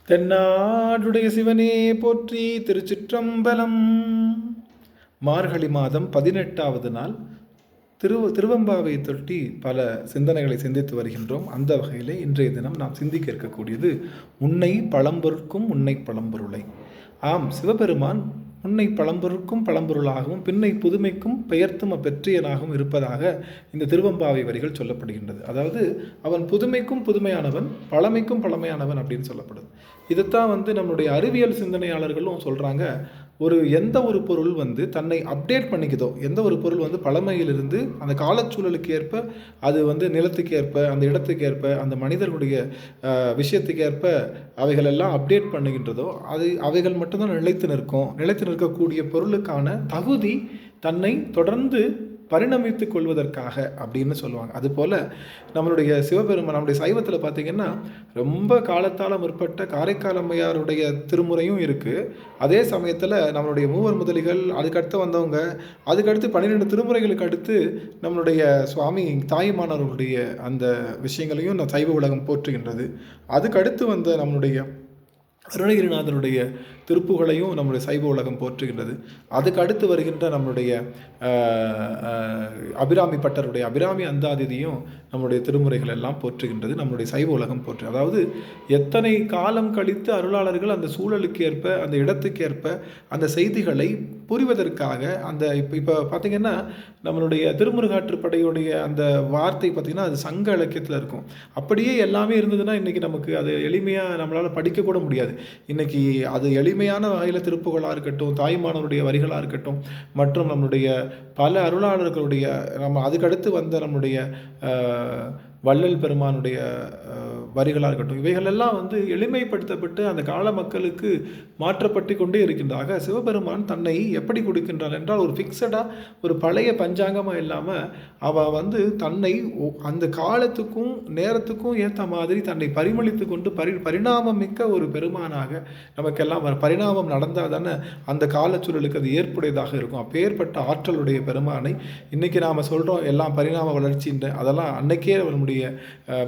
தென்னாடுடைய சிவனே போற்றி. திருச்சிற்றம்பலம். மார்கழி மாதம் 18வது நாள் திருவெம்பாவை தொட்டி பல சிந்தனைகளை சிந்தித்து வருகின்றோம். அந்த வகையில் இன்றைய தினம் நாம் சிந்திக்க இருக்கக்கூடியது உன்னை பழம்பொருட்கும் உன்னை பழம்பொருளை. ஆம், சிவபெருமான் முன்னை பழம்பொருட்கும் பழம்பொருளாகவும் பின்னை புதுமைக்கும் பெயர்த்தும் அப்பெற்றியனாகவும் இருப்பதாக இந்த திருவெம்பாவை வரிகள் சொல்லப்படுகின்றது. அதாவது அவன் புதுமைக்கும் புதுமையானவன், பழமைக்கும் பழமையானவன் அப்படின்னு சொல்லப்படுது. இதைத்தான் நம்மளுடைய அறிவியல் சிந்தனையாளர்களும் சொல்கிறாங்க. எந்த ஒரு பொருள் தன்னை அப்டேட் பண்ணிக்குதோ, எந்த ஒரு பொருள் பழமையிலிருந்து அந்த காலச்சூழலுக்கு ஏற்ப, அது நிலத்துக்கு ஏற்ப, அந்த இடத்துக்கு ஏற்ப, அந்த மனிதர்களுடைய விஷயத்துக்கு ஏற்ப அவைகள் எல்லாம் அப்டேட் பண்ணுகின்றதோ, அவைகள் மட்டும்தான் நிலைத்து நிற்கக்கூடிய பொருளுக்கான தகுதி தன்னை தொடர்ந்து பரிணமித்து கொள்வதற்காக அப்படின்னு சொல்லுவாங்க. அதுபோல் நம்மளுடைய சிவபெருமான், நம்முடைய சைவத்தில் பார்த்திங்கன்னா ரொம்ப காலத்தால் முற்பட்ட காரைக்கால் அம்மையாருடைய திருமுறையும் இருக்குது. அதே சமயத்தில் நம்மளுடைய மூவர் முதலிகள், அதுக்கடுத்து வந்தவங்க, அதுக்கடுத்து 12 திருமுறைகளுக்கு அடுத்து நம்மளுடைய சுவாமி தாயுமானவர்களுடைய அந்த விஷயங்களையும் சைவ உலகம் போற்றுகின்றது. அதுக்கடுத்து வந்த நம்மளுடைய அருணகிரிநாதனுடைய திருப்புகளையும் நம்முடைய சைவ உலகம் போற்றுகின்றது. அதுக்கு அடுத்து வருகின்ற நம்முடைய அபிராமி பட்டருடைய அபிராமி அந்தாதிதியும் நம்முடைய திருமுறைகள் எல்லாம் போற்றுகின்றது. நம்முடைய சைவ உலகம் போற்று. அதாவது எத்தனை காலம் கழித்து அருளாளர்கள் அந்த சூழலுக்கு ஏற்ப, அந்த இடத்துக்கு ஏற்ப அந்த செய்திகளை புரிவதற்காக அந்த இப்போ பார்த்திங்கன்னா நம்மளுடைய திருமுருகாற்றுப்படையுடைய அந்த வார்த்தை பார்த்திங்கன்னா அது சங்க இலக்கியத்தில் இருக்கும். அப்படியே எல்லாமே இருந்ததுன்னா இன்றைக்கி நமக்கு அது எளிமையாக நம்மளால் படிக்கக்கூட முடியாது. இன்றைக்கி அது எளிமையான வகையில் திருப்புகளாக இருக்கட்டும், தாய்மானவருடைய வரிகளாக இருக்கட்டும், மற்றும் நம்முடைய பல அருளாளர்களுடைய அதுக்கடுத்து வந்த நம்முடைய வள்ளல் பெருமானுடைய வரிகளாக இருக்கட்டும், இவைகளெல்லாம் எளிமைப்படுத்தப்பட்டு அந்த கால மக்களுக்கு மாற்றப்பட்டு கொண்டே இருக்கின்றாக சிவபெருமான் தன்னை எப்படி கொடுக்கின்றான் என்றால் ஒரு ஃபிக்ஸடாக ஒரு பழைய பஞ்சாங்கமாக இல்லாமல் அவள் தன்னை அந்த காலத்துக்கும் நேரத்துக்கும் ஏற்ற மாதிரி தன்னை பரிமளித்து கொண்டு பரிணாமம் மிக்க ஒரு பெருமானாக நமக்கெல்லாம் பரிணாமம் நடந்தால் தானே அந்த காலச்சூழலுக்கு அது ஏற்புடையதாக இருக்கும். அப்பேற்பட்ட ஆற்றலுடைய பெருமானை இன்றைக்கி நாம் சொல்கிறோம் எல்லாம் பரிணாம வளர்ச்சின்ற, அதெல்லாம் அன்னைக்கே நம்முடைய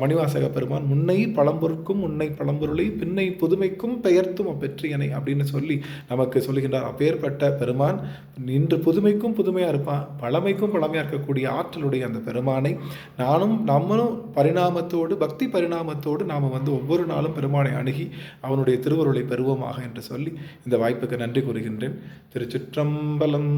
மணிவாசக பெருமான் முன்னை பழம்பொருட்கும் உன்னை பழம்பொருளை பின்னை புதுமைக்கும் பெயர்த்தும் அப்பெற்றியனை அப்படின்னு சொல்லி நமக்கு சொல்லுகின்றார். அப்பேற்பட்ட பெருமான் இன்று புதுமைக்கும் புதுமையாக இருப்பான், பழமைக்கும் பழமையாக இருக்கக்கூடிய ஆற்றலுடைய அந்த பெருமானை நம்மளும் பரிணாமத்தோடு, பக்தி பரிணாமத்தோடு நாம் ஒவ்வொரு நாளும் பெருமானை அணுகி அவனுடைய திருவருளை பெறுவோமாக என்று சொல்லி இந்த வாய்ப்புக்கு நன்றி கூறுகின்றேன். திருச்சிற்றம்பலம்.